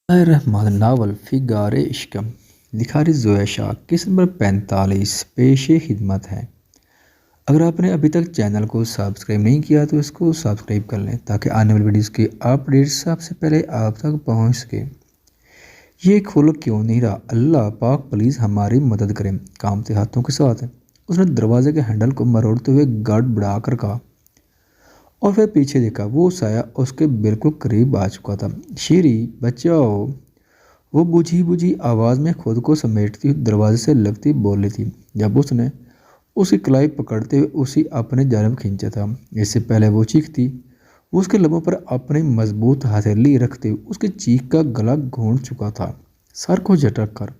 Rahman novel फिगारे इश्कम Likhari Zoya Shah किस number 45 पेशे खिदमत है। अगर आपने अभी तक चैनल को सब्सक्राइब नहीं किया तो इसको सब्सक्राइब कर लें ताकि आने वाली वीडियोस की अपडेट्स सबसे पहले आप तक पहुंच सके। ये खोल क्यों नहीं रहा, अल्लाह पाक प्लीज़ हमारी मदद करें। कामते हाथों के साथ उसने दरवाजे के हैंडल को मरोड़ते हुए गड़बड़ा कर कहा और फिर पीछे देखा। वो साया उसके बिल्कुल करीब आ चुका था। शीरी बचाओ, वो बुझी बुझी आवाज़ में खुद को समेटती हुई दरवाजे से लगती बोली थी जब उसने उसकी कलाई पकड़ते हुए उसी अपने जानब खींचा था। इससे पहले वो चीखती, वो उसके लबों पर अपनी मजबूत हथेली रखते हुए उसकी चीख का गला घोंट चुका था। सर को झटक कर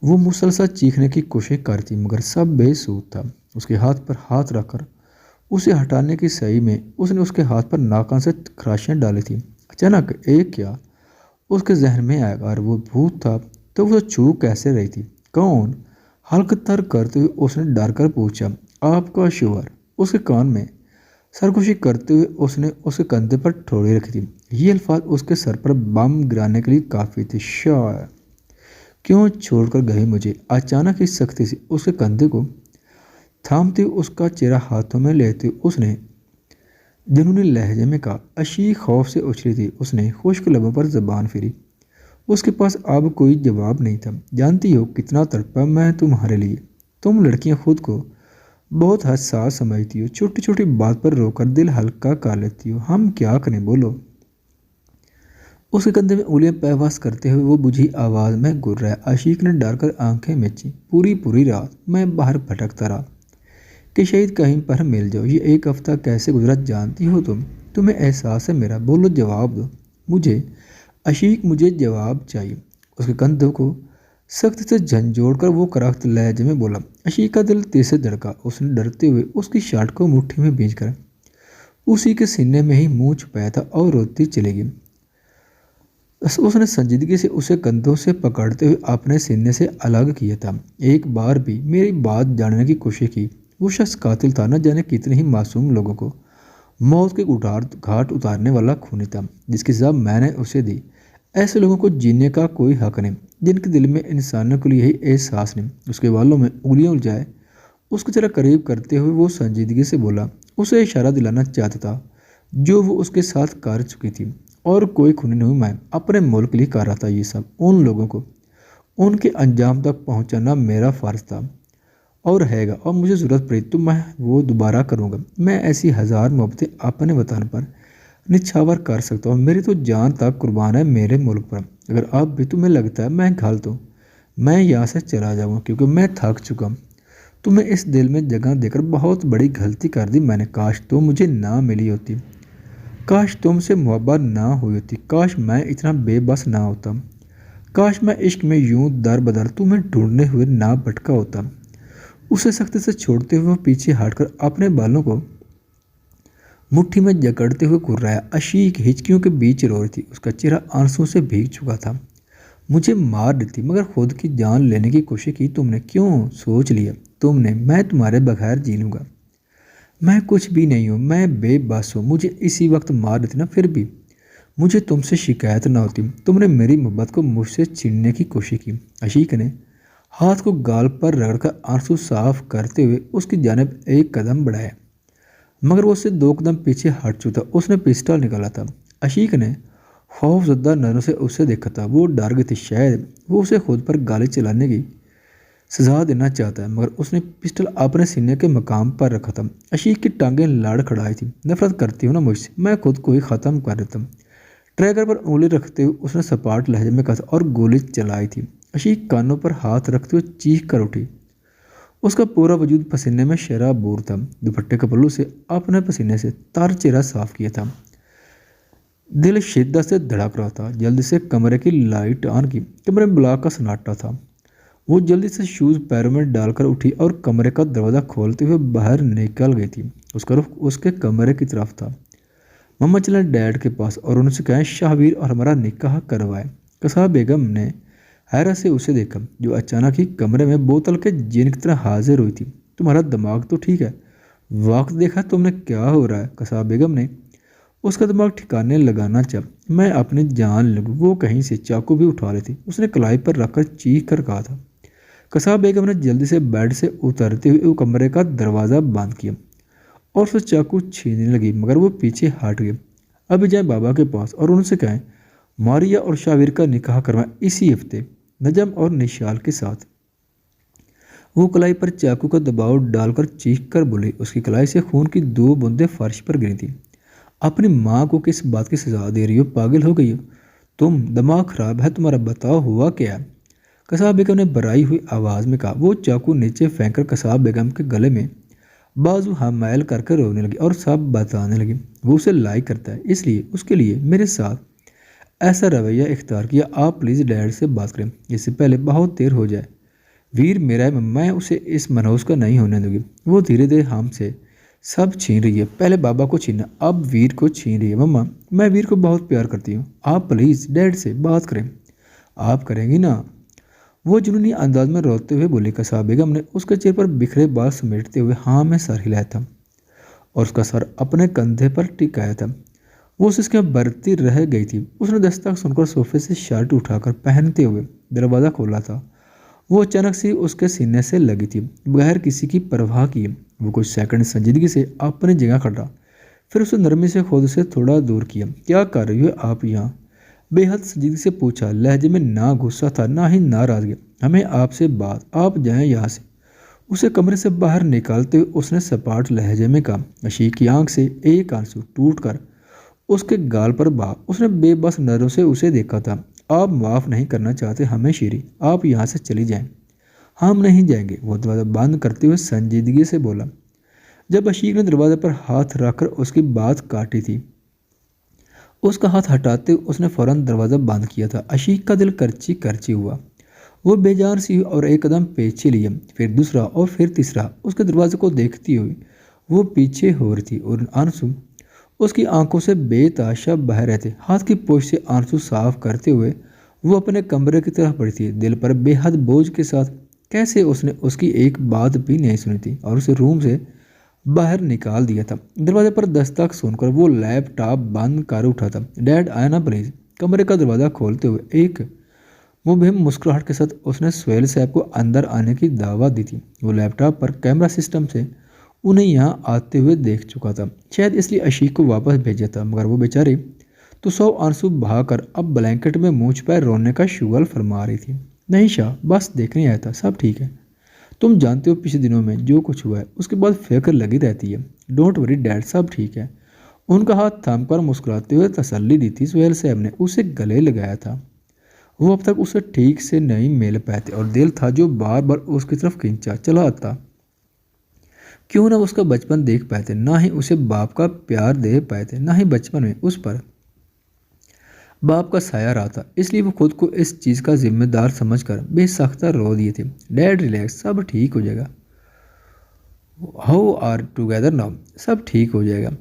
वो मुसलसल चीखने की कोशिश करती मगर सब बेसूद था। उसके हाथ पर हाथ रखकर उसे हटाने की सही में उसने उसके हाथ पर नाकान से खराशियाँ डाली थी। अचानक एक क्या उसके जहन में आया, अगर वो भूत था तो वो छू कैसे रही थी? कौन? हल्क तर करते हुए उसने डर कर पूछा। आपका शुवर। उसके कान में सरगोशी करते हुए उसने उसके कंधे पर ठोड़ी रखी थी। ये अल्फाज उसके सर पर बम गिराने के लिए काफ़ी थे। शाह क्यों छोड़कर गए मुझे? अचानक ही सख्ती से उसके कंधे को थामते हुए उसका चेहरा हाथों में लेते हुए उसने जुनूनी लहजे में कहा। अशी खौफ से उछली थी। उसने खुश्क लबों पर जबान फिरी। उसके पास अब कोई जवाब नहीं था। जानती हो कितना तड़पा मैं तुम्हारे लिए। तुम लड़कियां खुद को बहुत हसास समझती हो, छोटी छोटी बात पर रोकर दिल हल्का कर लेती हो। हम क्या करें बोलो? उसके कंधे में उंगलियां पैवास करते हुए वो बुझी आवाज़ में गुर्र रहा। आशिक ने डर कर आंखें मीची। पूरी पूरी रात मैं बाहर भटकता रहा कि शहीद कहीं पर मिल जाओ। ये एक हफ्ता कैसे गुजरा जानती हो तुम? तुम्हें एहसास है मेरा? बोलो, जवाब दो मुझे। अशीक, मुझे जवाब चाहिए। उसके कंधों को सख्त से झंझोड़ कर वो करख्त लहजे में बोला। अशीक का दिल तेज से धड़का। उसने डरते हुए उसकी शर्ट को मुट्ठी में भींच कर उसी के सीने में ही मुंह छुपाया था और रोती चली गई। उसने संजीदगी से उसे कंधों से पकड़ते हुए अपने सीने से अलग किया था। एक बार भी मेरी बात जानने की कोशिश की। वो शख्स कातिल था, न जाने कितने ही मासूम लोगों को मौत के घाट उतारने वाला खूनी था जिसकी सजा मैंने उसे दी। ऐसे लोगों को जीने का कोई हक नहीं जिनके दिल में इंसानों के लिए यही एहसास नहीं। उसके बालों में उंगलियां उलझाए उसको जरा करीब करते हुए वो संजीदगी से बोला। उसे इशारा दिलाना चाहता था जो वो उसके साथ कर चुकी थी। और कोई खूनी नहीं, मैं अपने मुल्क के लिए कर रहा था ये सब। उन लोगों को उनके अंजाम तक पहुंचाना मेरा फ़र्ज था और रहेगा, और मुझे ज़रूरत पड़ी तो मैं वो दोबारा करूँगा। मैं ऐसी हज़ार मोहब्बतें अपने वतन पर निछावर कर सकता हूँ। मेरी तो जान तक कुर्बान है मेरे मुल्क पर। अगर अब भी तुम्हें लगता है मैं गलत हूँ, मैं यहाँ से चला जाऊँगा क्योंकि मैं थक चुका हूँ। तुम्हें इस दिल में जगह देकर बहुत बड़ी गलती कर दी मैंने। काश तुम मुझे ना मिली होती, काश तुमसे मोहब्बत ना हुई होती, काश मैं इतना बेबस ना होता, काश मैं इश्क में यूं दर बदर तुम्हें ढूंढने हुए ना भटका होता। उसे सख्ती से छोड़ते हुए वो पीछे हटकर अपने बालों को मुट्ठी में जकड़ते हुए कुर्राया। अशीक हिचकियों के बीच रो रही थी। उसका चेहरा आंसू से भीग चुका था। मुझे मार देती मगर खुद की जान लेने की कोशिश की तुमने। क्यों सोच लिया तुमने मैं तुम्हारे बगैर जी लूँगा? मैं कुछ भी नहीं हूँ, मैं बेबस हूँ। मुझे इसी वक्त मार देती ना, फिर भी मुझे तुमसे शिकायत ना होती। तुमने मेरी मोहब्बत को मुझसे छीनने की कोशिश की। अशीक ने हाथ को गाल पर रगड़कर आंसू साफ करते हुए उसकी जानिब एक कदम बढ़ाया मगर वो उससे दो कदम पीछे हट चुका था। उसने पिस्टल निकाला था। अशीक ने खौफजदा नजरों से उसे देखा था। वो डर गई थी, शायद वो उसे खुद पर गाली चलाने की सजा देना चाहता है, मगर उसने पिस्टल अपने सीने के मकाम पर रखा था। अशीक की टांगें लाड़ खड़ाई थी। नफरत करती हूँ ना मुझसे, मैं खुद को ही ख़त्म कर देता हूँ। ट्रैगर पर उंगली रखते हुए उसने सपाट लहजे में कहा और गोली चलाई थी। अशीक कानों पर हाथ रखते हुए चीख कर उठी। उसका पूरा वजूद पसीने में शराबूर था। दुपट्टे के पल्लू से अपने पसीने से तर चेहरा साफ किया था। दिल शिद्दत से धड़क रहा था। जल्दी से कमरे की लाइट ऑन की। कमरे में ब्लॉक का सन्नाटा था। वो जल्दी से शूज़ पैरों में डालकर उठी और कमरे का दरवाज़ा खोलते हुए बाहर निकल गई थी। उसका रुख उसके कमरे की तरफ था। मम्मा चले डैड के पास और उनसे कहें शाहवीर और हमारा निकाह करवाए। कसा बेगम ने हैरत से उसे देखा जो अचानक ही कमरे में बोतल के जिन की तरह हाजिर हुई थी। तुम्हारा दिमाग तो ठीक है? वक्त देखा तुमने क्या हो रहा है? कसा बेगम ने उसका दिमाग ठिकाने लगाना चाह, मैं अपनी जान लगूँ। वो कहीं से चाकू भी उठा लेती। उसने कलाई पर रखकर चीख कर कहा था। कसाब बेगम ने जल्दी से बेड से उतरते हुए वो कमरे का दरवाज़ा बंद किया और उससे चाकू छीनने लगी, मगर वो पीछे हट गए। अभी जाए बाबा के पास और उनसे कहें मारिया और शाविर का निकाह करवाएं इसी हफ्ते, नजम और निशाल के साथ। वो कलाई पर चाकू का दबाव डालकर चीख कर बोली। उसकी कलाई से खून की 2 बूंदें फर्श पर गिरी थी। अपनी माँ को किस बात की सजा दे रही हो? पागल हो गई हो तुम? दिमाग खराब है तुम्हारा? बताओ हुआ क्या? कसाब बेगम ने बराई हुई आवाज़ में कहा। वो चाकू नीचे फेंककर कसाब बेगम के गले में बाजू हमैल करके रोने लगी और सब बताने लगी। वो उसे लाइक करता है, इसलिए उसके लिए मेरे साथ ऐसा रवैया इख्तियार किया। आप प्लीज़ डैड से बात करें, इससे पहले बहुत देर हो जाए। वीर मेरा है, मैं उसे इस मनहूस का नहीं होने दूंगी। वो धीरे धीरे हमसे सब छीन रही है। पहले बाबा को छीना, अब वीर को छीन रही है। मम्मा, मैं वीर को बहुत प्यार करती हूँ। आप प्लीज़ डैड से बात करें। आप करेंगी ना? वो जुनूनी अंदाज में रोते हुए बोली। कसाब बेगम ने उसके चेहरे पर बिखरे बाल समेटते हुए हाँ में सर हिलाया था और उसका सर अपने कंधे पर टिकाया था। वो उसके बरती रह गई थी। उसने दस्तक सुनकर सोफे से शर्ट उठाकर पहनते हुए दरवाज़ा खोला था। वो अचानक से उसके सीने से लगी थी, बगैर किसी की परवाह किए। वो कुछ सेकंड संजीदगी से अपनी जगह खड़ा, फिर उसे नरमी से खुद से थोड़ा दूर किया। क्या कर रही हो आप यहाँ? बेहद संजीदगी से पूछा। लहजे में ना गुस्सा था ना ही नाराजगी। हमें आपसे बात, आप जाएं यहाँ से। उसे कमरे से बाहर निकालते हुए उसने सपाट लहजे में कहा। अशीक की आंख से एक आंसू टूट कर उसके गाल पर बहा। उसने बेबस नजरों से उसे देखा था। आप माफ़ नहीं करना चाहते हमें शीरी, आप यहाँ से चली जाएं। हम नहीं जाएंगे, वो दरवाज़ा बंद करते हुए संजीदगी से बोला। जब अशीक ने दरवाजे पर हाथ रखकर उसकी बात काटी थी, उसका हाथ हटाते उसने फौरन दरवाज़ा बंद किया था। अशीक का दिल करची करची हुआ। वो बेजान सी और एक कदम पीछे लिए, फिर दूसरा और फिर तीसरा। उसके दरवाजे को देखती हुई वो पीछे हो रही थी और आंसू उसकी आंखों से बेताशा बह रहे थे। हाथ की पोछ से आंसू साफ करते हुए वो अपने कमरे की तरफ बढ़ी थी, दिल पर बेहद बोझ के साथ। कैसे उसने उसकी एक बात भी नहीं सुनी थी और उसे रूम से बाहर निकाल दिया था। दरवाजे पर दस्तक सुनकर वो लैपटॉप बंद कर उठा था। डैड आया ना प्लीज़। कमरे का दरवाज़ा खोलते हुए एक मुबहिम मुस्कुराहट के साथ उसने सुहेल साहब को अंदर आने की दावत दी थी। वो लैपटॉप पर कैमरा सिस्टम से उन्हें यहाँ आते हुए देख चुका था, शायद इसलिए अशीक को वापस भेजा था। मगर वो बेचारी तो 100 आंसू बहाकर अब ब्लैंकेट में मुँह छुपाए रोने का शुगल फरमा रही थी। नहीं शाह, बस देखने आया था, सब ठीक है। तुम जानते हो पिछले दिनों में जो कुछ हुआ है उसके बाद फिक्र लगी रहती है। डोंट वरी डैड, सब ठीक है। उनका हाथ थामकर मुस्कुराते हुए तसल्ली दी थी। सुहेल साहब ने उसे गले लगाया था। वो अब तक उसे ठीक से नहीं मिल पाए थे और दिल था जो बार बार उसकी तरफ खींचा चला आता। क्यों ना उसका बचपन देख पाए थे, ना ही उसे बाप का प्यार दे पाए थे, ना ही बचपन में उस पर बाप का साया रहा था। इसलिए वो खुद को इस चीज़ का जिम्मेदार समझकर बेसख्ता रो दिए थे। डैड रिलैक्स, सब ठीक हो जाएगा। हाउ आर टुगेदर नाउ, सब ठीक हो जाएगा।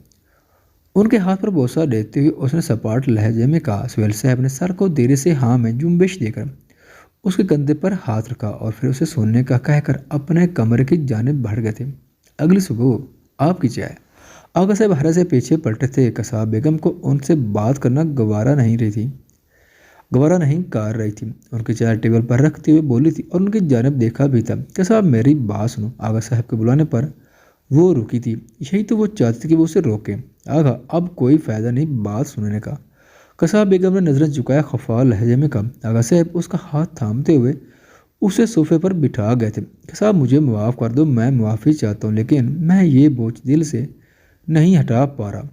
उनके हाथ पर बोसा देते हुए उसने सपाट लहजे में कहा। सुहेल साहब ने सर को धीरे से हाँ में जुम्बिश देकर उसके कंधे पर हाथ रखा और फिर उसे सोने का कहकर अपने कमरे की जानिब बढ़ गए थे। अगली सुबह आपकी चाय। आगा साहब हरा से पीछे पलटे थे। कसाब बेगम को उनसे बात करना गवारा नहीं कर रही थी। उनकी चाय टेबल पर रखते हुए बोली थी और उनकी जानिब देखा भी था। कसाब मेरी बात सुनो। आगा साहब के बुलाने पर वो रुकी थी। यही तो वो चाहती थी कि वो उसे रोके। आगा, अब कोई फ़ायदा नहीं बात सुनने का। कसाब बेगम ने नजरें झुकाया, खफा लहजे में कहा। आगा साहब उसका हाथ थामते हुए उसे सोफे पर बिठा गए थे। कसाब, मुझे माफ़ कर दो, मैं माफ़ी चाहता हूँ, लेकिन मैं ये बोझ दिल से नहीं हटा पा रहा।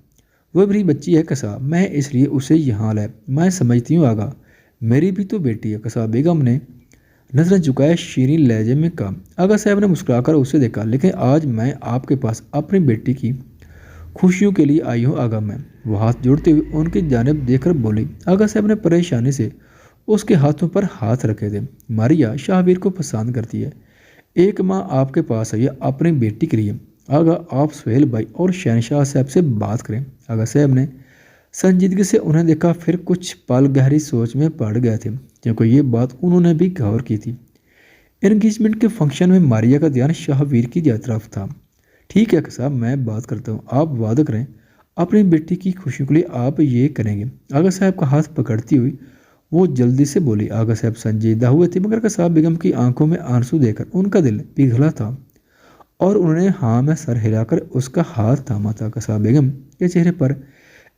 वो मेरी बच्ची है कसाब, मैं इसलिए उसे यहाँ लाया। मैं समझती हूँ आगा, मेरी भी तो बेटी है। कसाब बेगम ने नजरें झुकाए शीरीन लहजे में कहा। आगा साहब ने मुस्कुराकर उसे देखा। लेकिन आज मैं आपके पास अपनी बेटी की खुशियों के लिए आई हूँ आगा। मैं वो हाथ जोड़ते हुए उनकी जानिब देखकर बोली। आगा साहब ने परेशानी से उसके हाथों पर हाथ रखे थे। मारिया शाहवीर को पसंद करती है। एक माँ आपके पास आई है अपनी बेटी के लिए। आगा, आप सुहेल भाई और शहनशाह साहब से बात करें। आगा साहब ने संजीदगी से उन्हें देखा, फिर कुछ पल गहरी सोच में पड़ गए थे, क्योंकि ये बात उन्होंने भी गौर की थी। एंगेजमेंट के फंक्शन में मारिया का ध्यान शाहवीर की तरफ था। ठीक है साहब, मैं बात करता हूँ, आप वादा करें अपनी बेटी की खुशियों के लिए आप ये करेंगे? आगा साहब का हाथ पकड़ती हुई वो जल्दी से बोली। आगा साहब संजीदा हुए थे, मगर कसाब बेगम की आंखों में आंसू देखकर उनका दिल पिघला था और उन्होंने हाँ में सर हिलाकर उसका हाथ थामा था। कसाब बेगम के चेहरे पर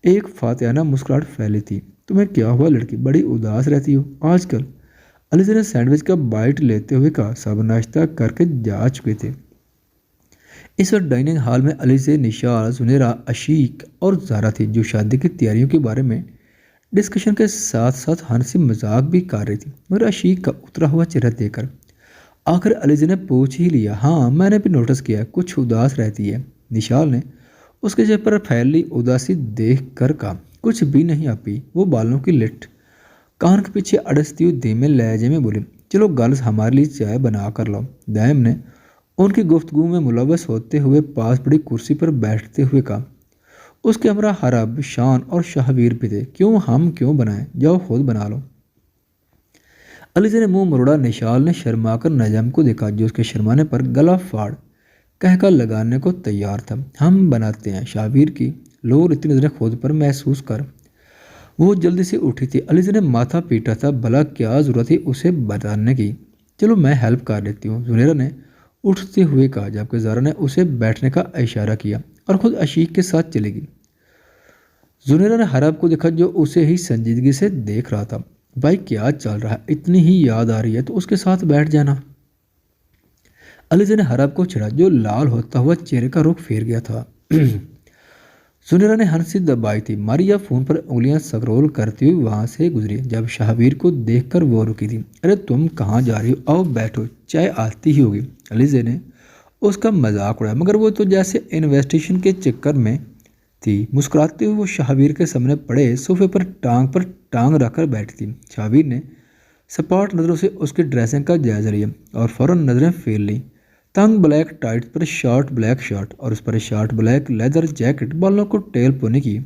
एक फातियाना मुस्कुराहट फैली थी। तुम्हें क्या हुआ लड़की, बड़ी उदास रहती हो आजकल? अलीजा ने सैंडविच का बाइट लेते हुए कहा। सब नाश्ता करके जा चुके थे। इस वक्त डाइनिंग हॉल में अलीजा, निशाल, सुनेरा, अशीक और ज़ारा थी, जो शादी की तैयारियों के बारे में डिस्कशन के साथ साथ हंसी मजाक भी कर रही थी। मगर अशीक का उतरा हुआ चेहरा देखकर आखिर अलीजा ने पूछ ही लिया। हाँ, मैंने भी नोटिस किया, कुछ उदास रहती है। निशाल ने उसके चेहरे पर फैली उदासी देख कर कहा। कुछ भी नहीं आपी, वो बालों की लिट कान के पीछे अड़सती हुई धीमे लहजे में बोली। चलो गर्ल्स, हमारे लिए चाय बना कर लाओ। दायम ने उनकी गुफ्तगू में मुलव्वस होते हुए पास पड़ी कुर्सी पर बैठते हुए कहा। उसके हमरा हरब, शान और शाहवीर भी थे। हम क्यों बनाएं, जाओ खुद बना लो। अलीजा ने मुंह मरोड़ा। निशाल ने शर्माकर नजम को देखा, जो उसके शर्माने पर गला फाड़ कहकर लगाने को तैयार था। हम बनाते हैं शाहवीर की लोर इतनी नजरें खुद पर महसूस कर वो जल्दी से उठी थी। अलीजा ने माथा पीटा था, भला क्या जरूरत थी उसे बताने की। चलो मैं हेल्प कर देती हूँ, जुनेरा ने उठते हुए कहा, जबकि ज़ारा ने उसे बैठने का इशारा किया और खुद अशीक के साथ चलेगी। जुनेरा ने हरब को देखा, जो उसे ही संजीदगी से देख रहा था। भाई क्या चल रहा है, इतनी ही याद आ रही है तो उसके साथ बैठ जाना। अलीजा ने हरब को छेड़ा, जो लाल होता हुआ चेहरे का रुख फेर गया था। जुनेरा ने हंसी दबाई थी। मारिया फोन पर उंगलियां स्क्रॉल करती हुई वहां से गुजरी, जब शाहवीर को देखकर वो रुकी थी। अरे तुम कहाँ जा रही हो, आओ बैठो, चाय आती ही होगी। अलीजा ने उसका मजाक उड़ाया, मगर वो तो जैसे इन्वेस्टिगेशन के चक्कर में थी। मुस्कुराते हुए वो शाहवीर के सामने पड़े सोफे पर टांग रखकर बैठी थी। शाहवीर ने सपाट नज़रों से उसकी ड्रेसिंग का जायजा लिया और फौरन नज़रें फेर ली। तंग ब्लैक टाइट पर शॉर्ट ब्लैक शर्ट और उस पर शॉर्ट ब्लैक लेदर जैकेट, बालों को टेल पोने की।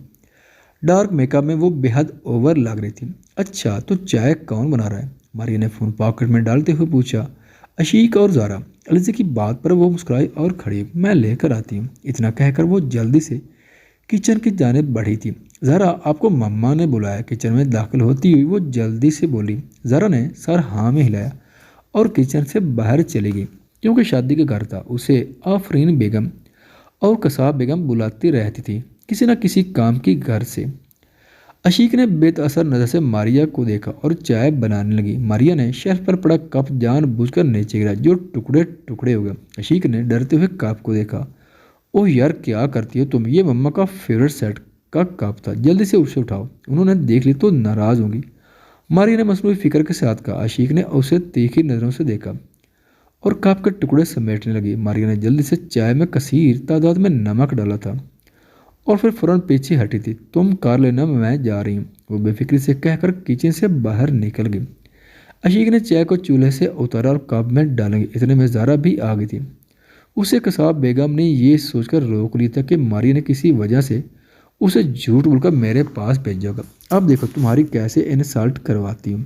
डार्क मेकअप में वो बेहद ओवर लग रही थी। अच्छा, तो चाय कौन बना रहा है? मारिया ने फ़ोन पॉकेट में डालते हुए पूछा। अशीक और ज़ारा। अलीजा की बात पर वो मुस्कुराई और खड़ी। मैं लेकर आती हूँ। इतना कहकर वो जल्दी से किचन की जानिब बढ़ी थी। ज़ारा, आपको मम्मा ने बुलाया। किचन में दाखिल होती हुई वो जल्दी से बोली। ज़ारा ने सर हाँ में हिलाया और किचन से बाहर चली गई। क्योंकि शादी का घर था, उसे आफरीन बेगम और कसाब बेगम बुलाती रहती थी, किसी न किसी काम की घर से। अशीक ने बेतअसर नज़र से मारिया को देखा और चाय बनाने लगी। मारिया ने शेल्फ पर पड़ा कप जानबूझकर नीचे गिरा, जो टुकड़े टुकड़े हो गया। अशीक ने डरते हुए कप को देखा। ओह यार, क्या करती हो तुम, ये मम्मा का फेवरेट सेट का कप था, जल्दी से उसे उठाओ, उन्होंने देख ली तो नाराज़ होंगी। मारिया ने मसनूई फिक्र के साथ कहा। अशीक ने उसे तीखी नज़रों से देखा और कप के टुकड़े समेटने लगी। मारिया ने जल्दी से चाय में कसीर तादाद में नमक डाला था और फिर फौरन पीछे हटी थी। तुम कर लेना, मैं जा रही हूँ, वो बेफिक्री से कहकर किचन से बाहर निकल गई। अशीक ने चाय को चूल्हे से उतारा और कप में डालेंगे, इतने में ज़ारा भी आ गई थी। उसे कसाब बेगम ने ये सोचकर रोक लिया था कि मारिया ने किसी वजह से उसे झूठ बोलकर मेरे पास भेजा होगा। अब देखो तुम्हारी कैसे इंसल्ट करवाती हूँ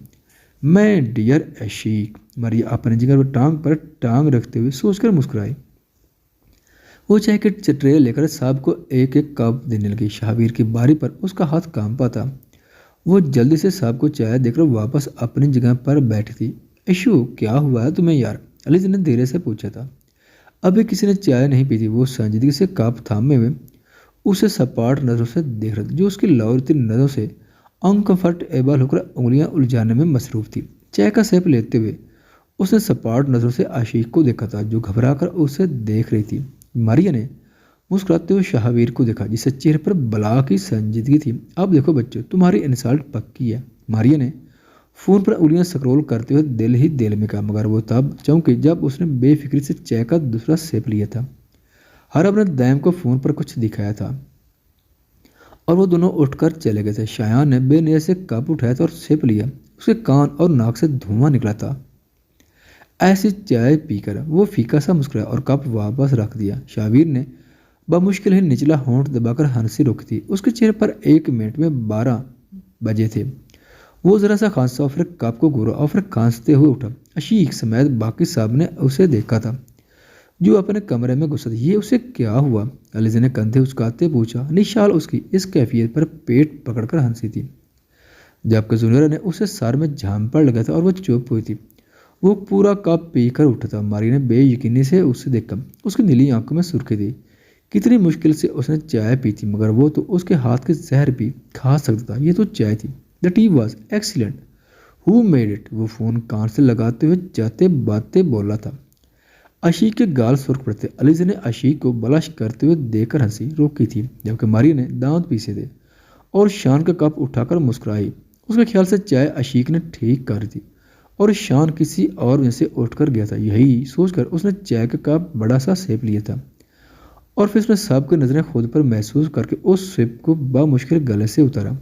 मैं, डियर अशीक। मारिया अपने जिगर पर टांग रखते हुए सोचकर मुस्कुराई। वो चाय के ट्रे लेकर साहब को एक एक कप देने लगी। शाहवीर की बारी पर उसका हाथ कांपा था। वो जल्दी से साहब को चाय देकर वापस अपनी जगह पर बैठी थी। इशू, क्या हुआ है तुम्हें यार? अलीजा ने धीरे से पूछा था। अभी किसी ने चाय नहीं पी थी। वो संजीदगी से कप थामे हुए उसे सपाट नज़रों से देख रहा था, जो उसकी लाहौरती नज़रों से अनकंफर्टेबल होकर उंगलियां उलझाने में मसरूफ़ थी। चाय का सेप लेते हुए उसने सपाट नज़रों से आशिक को देखा था, जो घबरा कर उसे देख रही थी। मारिया ने मुस्कुराते हुए शाहवीर को देखा, जिससे चेहरे पर बला की संजीदगी थी। अब देखो बच्चों, तुम्हारी इंसल्ट पक्की है। मारिया ने फ़ोन पर उंगलियां स्क्रॉल करते हुए दिल ही दिल में कहा, मगर वो तब चौंकी जब उसने बेफिक्री से चाय का दूसरा सेप लिया था। हरब ने दैम को फ़ोन पर कुछ दिखाया था और वो दोनों उठकर चले गए थे। शायान ने बेनियत से कप उठाया था और सेप लिया। उसके कान और नाक से धुआं निकला था। ऐसी चाय पीकर वो फीका सा मुस्कुराया और कप वापस रख दिया। शाहवीर ने बमुश्किल ही निचला होंठ दबाकर हंसी रोकी थी। उसके चेहरे पर 1 मिनट में 12 बजे थे। वो ज़रा सा खांसा और फिर कप को घूरा और फिर खांसते हुए उठा। अशीक समेत बाकी सब ने उसे देखा था। जो अपने कमरे में घुसा था। ये उसे क्या हुआ? अलीज़ा ने कंधे उचकाते पूछा। निशाल उसकी इस कैफियत पर पेट पकड़कर हंसी थी, जबकि जुनेरा ने उसे सर में झांपड़ लगा था और वो चुप हुई थी। वो पूरा कप पीकर उठा था। मारी ने बेयकीनी से उसे देखा। उसकी नीली आंखों में सुर्खी थी। कितनी मुश्किल से उसने चाय पी थी, मगर वो तो उसके हाथ के जहर भी खा सकता था। ये तो चाय थी। The T was excellent. Who made it? वो फ़ोन कान से लगाते हुए जाते बातें बोला था। अशीक के गाल सुर्ख पड़े थे। अलीज़ा ने अशीक को बलश करते हुए देखकर हंसी रोकी थी, जबकि मारी ने दांत पीसे थे और शान का कप उठाकर मुस्कुराई। उसके ख्याल से चाय अशीक ने ठीक कर दी और शान किसी और वजह से उठकर गया था। यही सोचकर उसने चाय का कप बड़ा सा सेप लिया था और फिर उसने सबकी नज़रें खुद पर महसूस करके उस सिप को बामुश्किल गले से उतारा।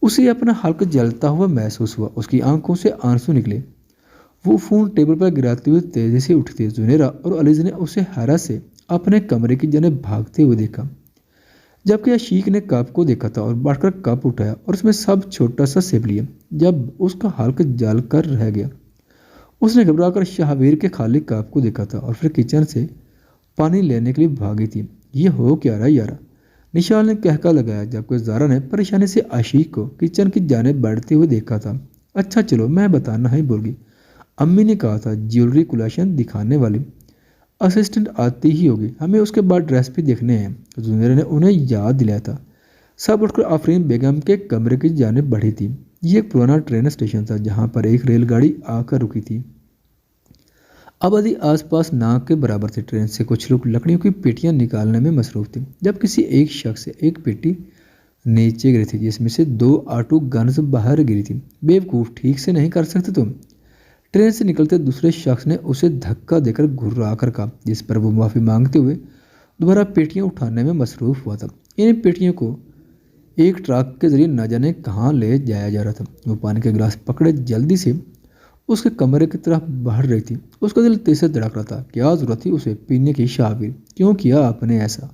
उसे अपना हल्का जलता हुआ महसूस हुआ। उसकी आंखों से आंसू निकले। वो फ़ोन टेबल पर गिराते हुए तेजी से उठती। जुनेरा और अलीज़ा ने उसे हैरत से अपने कमरे की जानिब भागते हुए देखा, जबकि अशीक ने कप को देखा था और बढ़कर कप उठाया और उसमें सब छोटा सा सिप लिया। जब उसका हल्का जल कर रह गया, उसने घबराकर शाहवीर के खाली कप को देखा था और फिर किचन से पानी लेने के लिए भागी थी। ये हो क्या रहा यारा? निशाल ने कहका लगाया, जबकि ज़ारा ने परेशानी से आशिक को किचन की जानिब बढ़ते हुए देखा था। अच्छा चलो, मैं बताना ही भूल गई। अम्मी ने कहा था ज्वेलरी कलेक्शन दिखाने वाली असिस्टेंट आती ही होगी, हमें उसके बाद ड्रेस भी देखने हैं। जुनेर ने उन्हें याद दिलाया था। सब उठकर आफरीन बेगम के कमरे की जानिब बढ़ी थी। ये एक पुराना ट्रेन स्टेशन था जहाँ पर एक रेलगाड़ी आकर रुकी थी। आबादी आसपास नाक के बराबर थी। ट्रेन से कुछ लोग लकड़ियों की पेटियां निकालने में मसरूफ थे, जब किसी एक शख्स से एक पेटी नीचे गिरी थी, जिसमें से 2 ऑटो गन्स बाहर गिरी थी। बेवकूफ़, ठीक से नहीं कर सकते तुम? ट्रेन से निकलते दूसरे शख्स ने उसे धक्का देकर घुर्रा कर कहा, जिस पर वो माफ़ी मांगते हुए दोबारा पेटियां उठाने में मसरूफ हुआ था। इन पेटियों को एक ट्रक के जरिए न जाने कहाँ ले जाया जा रहा था। वो पानी के गिलास पकड़े जल्दी से उसके कमरे की तरफ बढ़ रही थी। उसका दिल तेज से धड़क रहा था। क्या जरूरत थी उसे पीने की? शाहवीर, क्यों किया आपने ऐसा?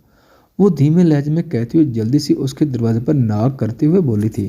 वो धीमे लहजे में कहती हुई जल्दी से उसके दरवाजे पर नाक करते हुए बोली थी।